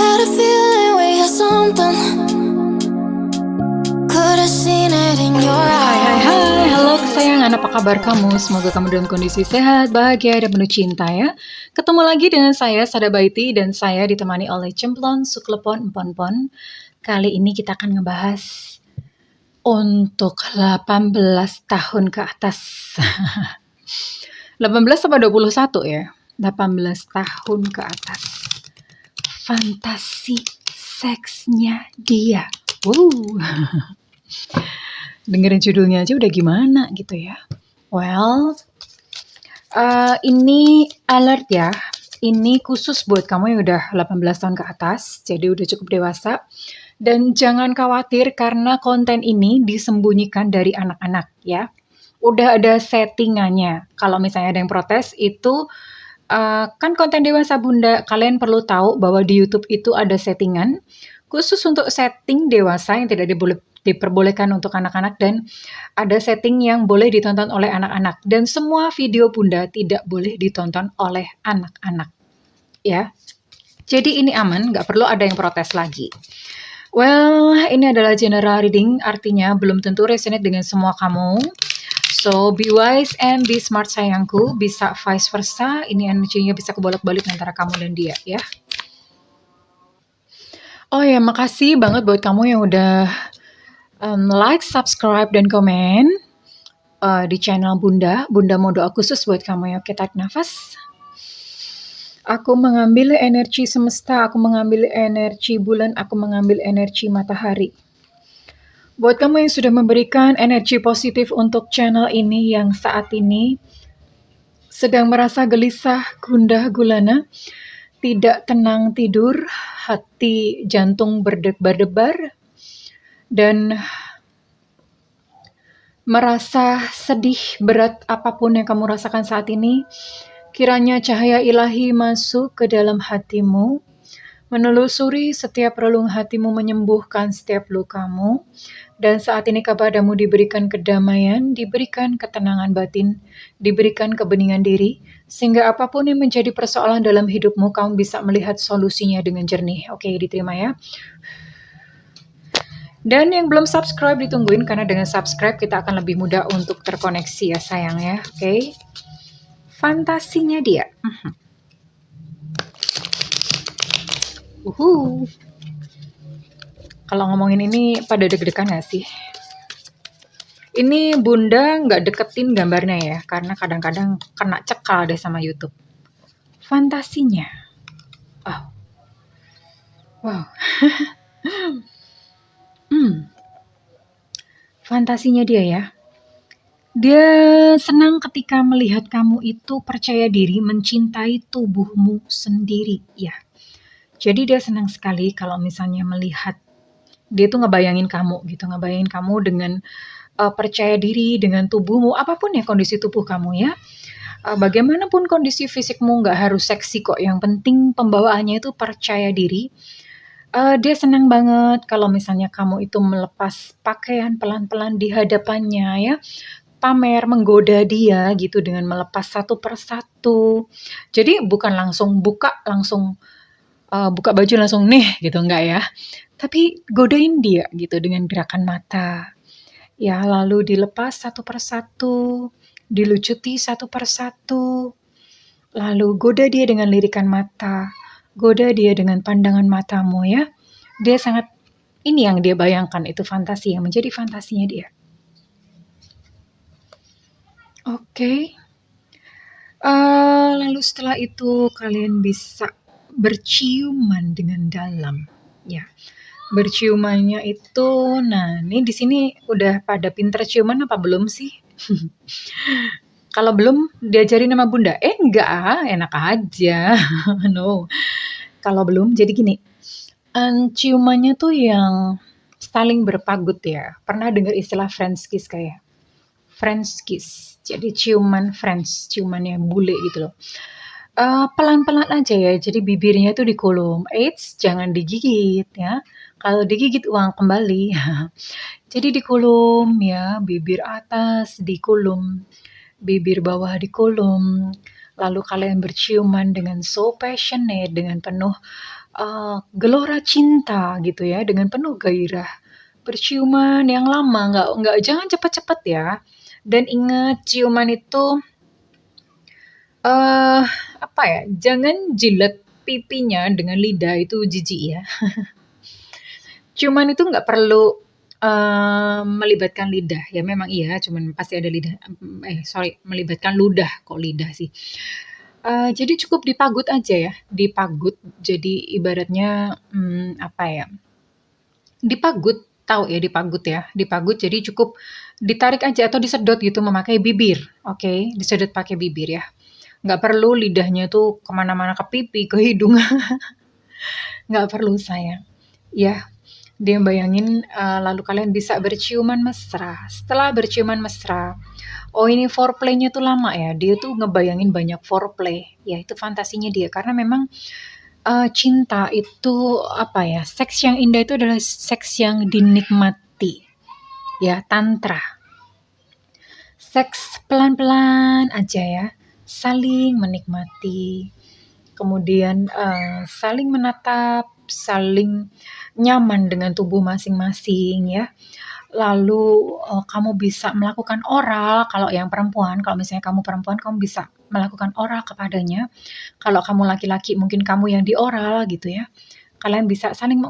Had a feeling we had something. Could have seen it in your eyes. Hai, halo kesayangan, apa kabar kamu? Semoga kamu dalam kondisi sehat, bahagia, dan penuh cinta ya. Ketemu lagi dengan saya, Sada Baiti, dan saya ditemani oleh Cemplon Suklepon Empon-pon. Kali ini kita akan ngebahas untuk 18 tahun ke atas. 18 sama 21 ya? 18 tahun ke atas. Fantasi seksnya dia. Dengerin judulnya aja udah gimana gitu ya. Well, ini alert ya. Ini khusus buat kamu yang udah 18 tahun ke atas, jadi udah cukup dewasa. Dan jangan khawatir karena konten ini disembunyikan dari anak-anak ya. Udah ada settingannya. Kalau misalnya ada yang protes itu kan konten dewasa bunda, kalian perlu tahu bahwa di YouTube itu ada settingan khusus untuk setting dewasa yang tidak diperbolehkan untuk anak-anak, dan ada setting yang boleh ditonton oleh anak-anak, dan semua video bunda tidak boleh ditonton oleh anak-anak ya. Jadi ini aman, nggak perlu ada yang protes lagi. Well, ini adalah general reading, artinya belum tentu resonate dengan semua kamu. So, be wise and be smart sayangku, bisa vice versa, ini energinya bisa kebolak-balik antara kamu dan dia ya. Oh ya, makasih banget buat kamu yang udah like, subscribe, dan komen di channel Bunda. Bunda mau doa khusus buat kamu ya. Oke, tarik nafas. Aku mengambil energi semesta, aku mengambil energi bulan, aku mengambil energi matahari. Buat kamu yang sudah memberikan energi positif untuk channel ini yang saat ini sedang merasa gelisah, gundah gulana, tidak tenang tidur, hati jantung berdebar-debar, dan merasa sedih berat apapun yang kamu rasakan saat ini, kiranya cahaya ilahi masuk ke dalam hatimu, menelusuri setiap relung hatimu, menyembuhkan setiap lukamu, dan saat ini kepadamu diberikan kedamaian, diberikan ketenangan batin, diberikan kebeningan diri, sehingga apapun yang menjadi persoalan dalam hidupmu, kamu bisa melihat solusinya dengan jernih. Oke, diterima ya. Dan yang belum subscribe ditungguin, karena dengan subscribe kita akan lebih mudah untuk terkoneksi ya sayang ya. Oke. Fantasinya dia. Kalau ngomongin ini pada deg-degan gak sih? Ini bunda nggak deketin gambarnya ya, karena kadang-kadang kena cekal deh sama YouTube. Fantasinya. Oh. Wow. Fantasinya dia ya. Dia senang ketika melihat kamu itu percaya diri, mencintai tubuhmu sendiri ya. Jadi dia senang sekali kalau misalnya melihat dia tuh ngebayangin kamu gitu, ngebayangin kamu dengan percaya diri dengan tubuhmu, apapun ya kondisi tubuh kamu ya. Bagaimanapun kondisi fisikmu, nggak harus seksi kok, yang penting pembawaannya itu percaya diri. Dia senang banget kalau misalnya kamu itu melepas pakaian pelan-pelan di hadapannya ya, pamer, menggoda dia gitu dengan melepas satu persatu. Jadi bukan langsung buka baju langsung nih gitu, enggak ya. Tapi godain dia gitu dengan gerakan mata. Ya, lalu dilepas satu persatu, dilucuti satu persatu. Lalu goda dia dengan lirikan mata, goda dia dengan pandangan matamu ya. Dia sangat, ini yang dia bayangkan, itu fantasi yang menjadi fantasinya dia. Oke. Lalu setelah itu kalian bisa berciuman dengan dalam ya. Berciumannya itu, nah ini di sini udah pada pinter ciuman apa belum sih? Kalau belum diajarin sama bunda, enggak, enak aja. No. Kalau belum, jadi gini, ciumannya tuh yang saling berpagut ya. Pernah dengar istilah French kiss kayak? French kiss. Jadi ciuman French, ciumannya bule gitu loh. Pelan-pelan aja ya, jadi bibirnya tuh dikulum. Eits, jangan digigit ya. Kalau digigit uang kembali. Jadi dikulum ya, bibir atas dikulum, bibir bawah dikulum. Lalu kalian berciuman dengan so passionate, dengan penuh gelora cinta gitu ya, dengan penuh gairah. Berciuman yang lama, nggak jangan cepet-cepet ya. Dan ingat ciuman itu, eh apa ya, jangan jilat pipinya dengan lidah, itu jijik ya. Ciuman itu nggak perlu, melibatkan lidah, ya memang iya, cuman pasti ada lidah, sorry, melibatkan ludah, kok lidah sih. Jadi cukup dipagut aja ya, dipagut. Jadi ibaratnya, apa ya, dipagut, tahu ya dipagut ya? Dipagut jadi cukup ditarik aja atau disedot gitu memakai bibir, oke? Disedot pakai bibir ya. Nggak perlu lidahnya tuh kemana-mana, ke pipi, ke hidung, nggak perlu sayang. Ya, dia bayangin, lalu kalian bisa berciuman mesra. Setelah berciuman mesra, oh ini foreplay-nya tuh lama ya, dia tuh ngebayangin banyak foreplay. Ya itu fantasinya dia, karena memang, cinta itu, apa ya, seks yang indah itu adalah seks yang dinikmati, ya, tantra. Seks pelan-pelan aja ya, saling menikmati, kemudian, saling menatap, saling nyaman dengan tubuh masing-masing ya. Lalu, kamu bisa melakukan oral, kalau yang perempuan, kalau misalnya kamu perempuan, kamu bisa melakukan oral kepadanya. Kalau kamu laki-laki, mungkin kamu yang dioral gitu ya. Kalian bisa saling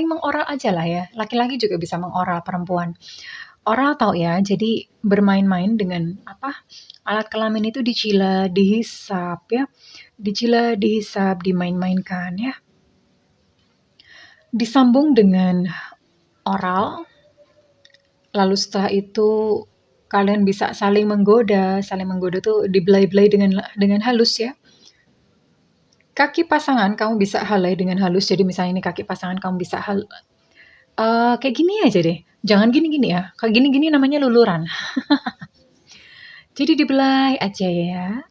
mengoral aja lah ya. Laki-laki juga bisa mengoral perempuan. Oral tahu ya, jadi bermain-main dengan apa, alat kelamin itu dijilat, dihisap ya. Dijilat, dihisap, dimain-mainkan ya. Disambung dengan oral. Lalu setelah itu kalian bisa saling menggoda tuh dibelai-belai dengan halus ya. Kaki pasangan kamu bisa halai dengan halus. Jadi misalnya ini kaki pasangan kamu bisa kayak gini aja deh. Jangan gini-gini ya. Kayak gini-gini namanya luluran. Jadi dibelai aja ya.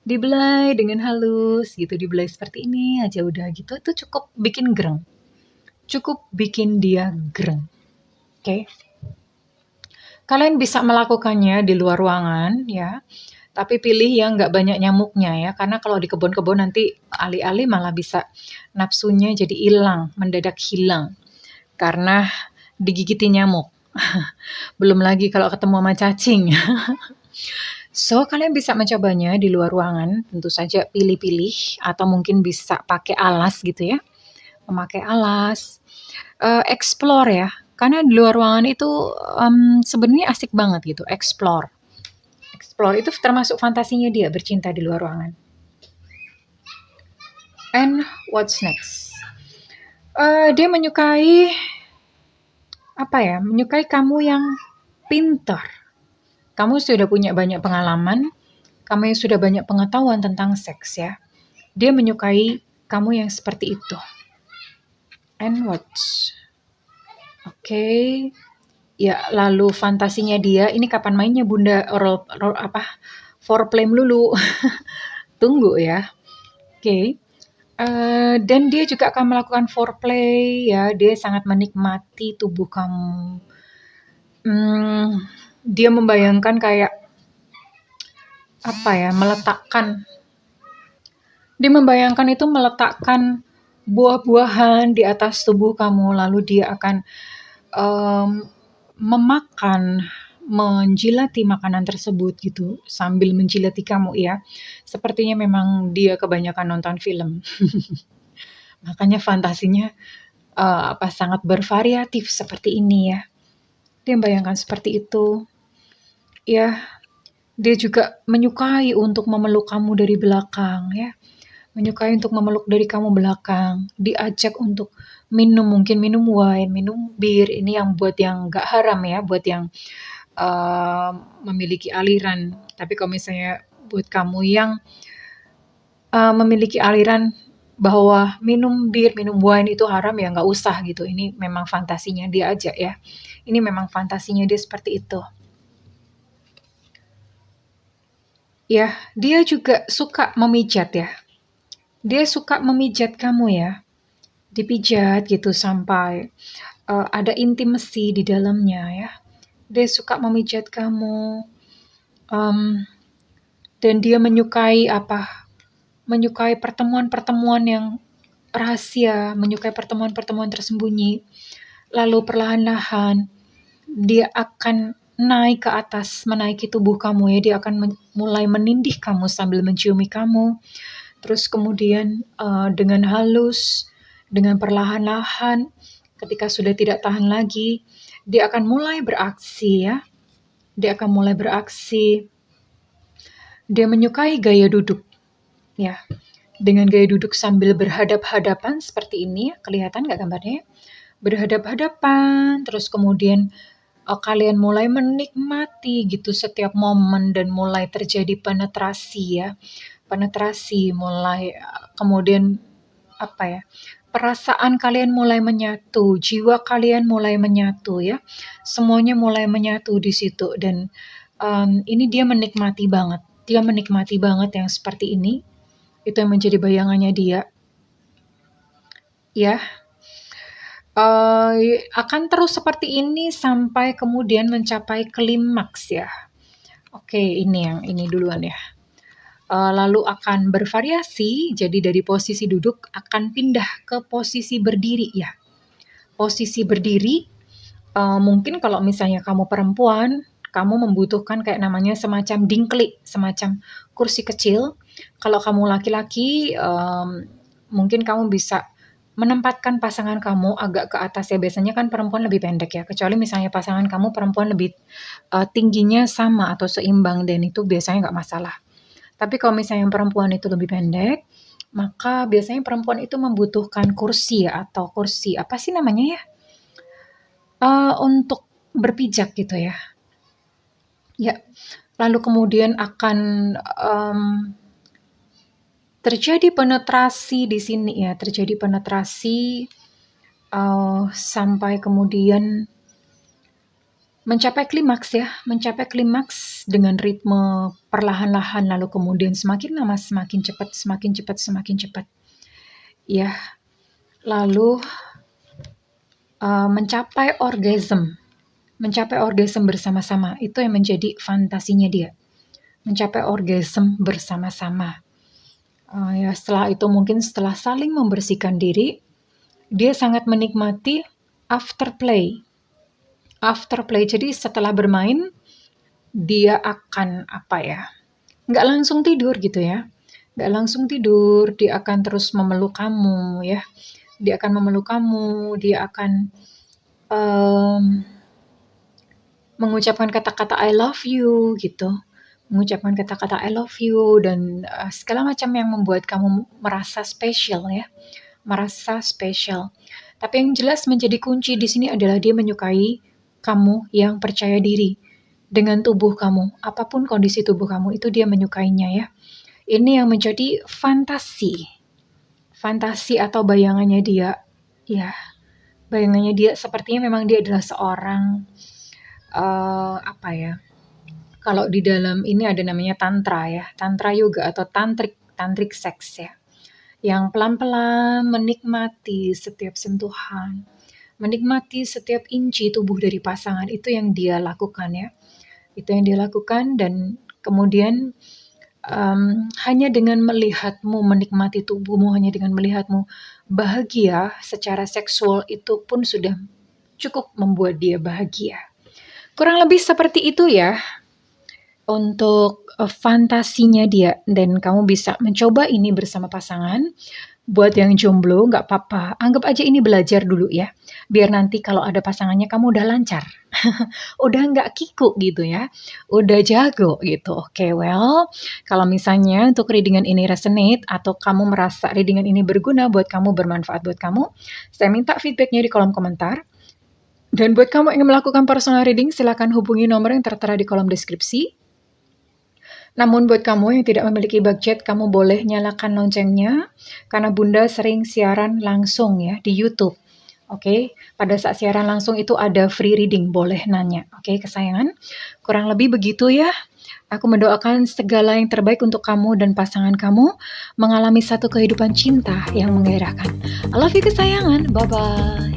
Dibelai dengan halus gitu, dibelai seperti ini aja udah gitu. Itu cukup bikin gereng. Cukup bikin dia gereng. Oke. Kalian bisa melakukannya di luar ruangan ya. Tapi pilih yang nggak banyak nyamuknya ya, karena kalau di kebun-kebun nanti alih-alih malah bisa nafsunya jadi hilang, mendadak hilang karena digigiti nyamuk. Belum lagi kalau ketemu sama cacing. So, kalian bisa mencobanya di luar ruangan, tentu saja pilih-pilih atau mungkin bisa pakai alas gitu ya. Memakai alas, explore ya. Karena di luar ruangan itu sebenarnya asik banget gitu, explore. Explore itu termasuk fantasinya dia bercinta di luar ruangan. And what's next? Dia menyukai apa ya? Menyukai kamu yang pintar. Kamu sudah punya banyak pengalaman, kamu yang sudah banyak pengetahuan tentang seks ya. Dia menyukai kamu yang seperti itu. And what's oke. Ya, lalu fantasinya dia, ini kapan mainnya Bunda oral apa? Foreplay melulu. Tunggu ya. Oke. Dan dia juga akan melakukan foreplay ya, dia sangat menikmati tubuh kamu. Dia membayangkan kayak apa ya, dia membayangkan itu meletakkan buah-buahan di atas tubuh kamu, lalu dia akan memakan, menjilati makanan tersebut gitu, sambil menjilati kamu ya. Sepertinya memang dia kebanyakan nonton film. Makanya fantasinya sangat bervariatif seperti ini ya. Dia membayangkan seperti itu. Ya, dia juga menyukai untuk memeluk kamu dari belakang ya. Menyukai untuk memeluk dari kamu belakang. Diajak untuk minum, mungkin minum wine, minum bir. Ini yang buat yang gak haram ya, buat yang memiliki aliran. Tapi kalau misalnya buat kamu yang memiliki aliran bahwa minum bir, minum wine itu haram ya nggak usah gitu. Ini memang fantasinya dia aja ya. Ini memang fantasinya dia seperti itu. Ya, dia juga suka memijat ya. Dia suka memijat kamu ya. Dipijat gitu sampai ada intimasi di dalamnya ya. Dia suka memijat kamu. Dan dia menyukai pertemuan-pertemuan yang rahasia, menyukai pertemuan-pertemuan tersembunyi. Lalu perlahan-lahan dia akan naik ke atas, menaiki tubuh kamu ya. Dia akan mulai menindih kamu sambil menciumi kamu. Terus kemudian dengan halus, dengan perlahan-lahan, ketika sudah tidak tahan lagi, dia akan mulai beraksi ya. Dia akan mulai beraksi. Dia menyukai gaya duduk ya. Dengan gaya duduk sambil berhadap-hadapan seperti ini, kelihatan nggak gambarnya? Berhadap-hadapan, terus kemudian kalian mulai menikmati gitu setiap momen dan mulai terjadi penetrasi ya. Penetrasi mulai kemudian apa ya? Perasaan kalian mulai menyatu, jiwa kalian mulai menyatu ya. Semuanya mulai menyatu di situ dan ini dia menikmati banget. Dia menikmati banget yang seperti ini. Itu yang menjadi bayangannya dia. Ya, akan terus seperti ini sampai kemudian mencapai klimaks ya. Oke, ini duluan ya. Lalu akan bervariasi, jadi dari posisi duduk akan pindah ke posisi berdiri ya. Posisi berdiri, mungkin kalau misalnya kamu perempuan, kamu membutuhkan kayak namanya semacam dingklik, semacam kursi kecil. Kalau kamu laki-laki, mungkin kamu bisa menempatkan pasangan kamu agak ke atas ya. Biasanya kan perempuan lebih pendek ya, kecuali misalnya pasangan kamu perempuan lebih tingginya sama atau seimbang, dan itu biasanya nggak masalah. Tapi kalau misalnya yang perempuan itu lebih pendek, maka biasanya perempuan itu membutuhkan kursi ya, atau kursi apa sih namanya ya? Untuk berpijak gitu ya. Ya, lalu kemudian akan terjadi penetrasi di sini ya, terjadi penetrasi sampai kemudian mencapai klimaks ya, mencapai klimaks dengan ritme perlahan-lahan, lalu kemudian semakin lama semakin cepat, semakin cepat, semakin cepat. Ya, lalu mencapai orgasm bersama-sama. Itu yang menjadi fantasinya dia. Mencapai orgasm bersama-sama. Ya, setelah itu mungkin setelah saling membersihkan diri, dia sangat menikmati afterplay. Jadi setelah bermain, dia akan nggak langsung tidur gitu ya. Nggak langsung tidur, dia akan terus memeluk kamu ya. Dia akan memeluk kamu, dia akan mengucapkan kata-kata I love you gitu. Mengucapkan kata-kata I love you dan segala macam yang membuat kamu merasa spesial ya. Merasa spesial. Tapi yang jelas menjadi kunci di sini adalah dia menyukai kamu yang percaya diri dengan tubuh kamu. Apapun kondisi tubuh kamu itu dia menyukainya ya. Ini yang menjadi fantasi. Fantasi atau bayangannya dia. Ya, bayangannya dia sepertinya memang dia adalah seorang kalau di dalam ini ada namanya tantra ya, tantra yoga atau tantric sex ya, yang pelan-pelan menikmati setiap sentuhan, menikmati setiap inci tubuh dari pasangan. Itu yang dia lakukan ya, itu yang dia lakukan. Dan kemudian hanya dengan melihatmu menikmati tubuhmu, hanya dengan melihatmu bahagia secara seksual, itu pun sudah cukup membuat dia bahagia. Kurang lebih seperti itu ya untuk fantasinya dia, dan kamu bisa mencoba ini bersama pasangan. Buat yang jomblo nggak apa-apa, anggap aja ini belajar dulu ya, biar nanti kalau ada pasangannya kamu udah lancar. Udah nggak kiku gitu ya, udah jago gitu. Oke, well, kalau misalnya untuk readingan ini resonate atau kamu merasa readingan ini berguna buat kamu, bermanfaat buat kamu, saya minta feedbacknya di kolom komentar. Dan buat kamu yang ingin melakukan personal reading, silakan hubungi nomor yang tertera di kolom deskripsi. Namun buat kamu yang tidak memiliki budget, kamu boleh nyalakan loncengnya, karena Bunda sering siaran langsung ya di YouTube. Oke, pada saat siaran langsung itu ada free reading, boleh nanya. Oke, kesayangan. Kurang lebih begitu ya. Aku mendoakan segala yang terbaik untuk kamu dan pasangan kamu mengalami satu kehidupan cinta yang menggairahkan. I love you kesayangan. Bye-bye.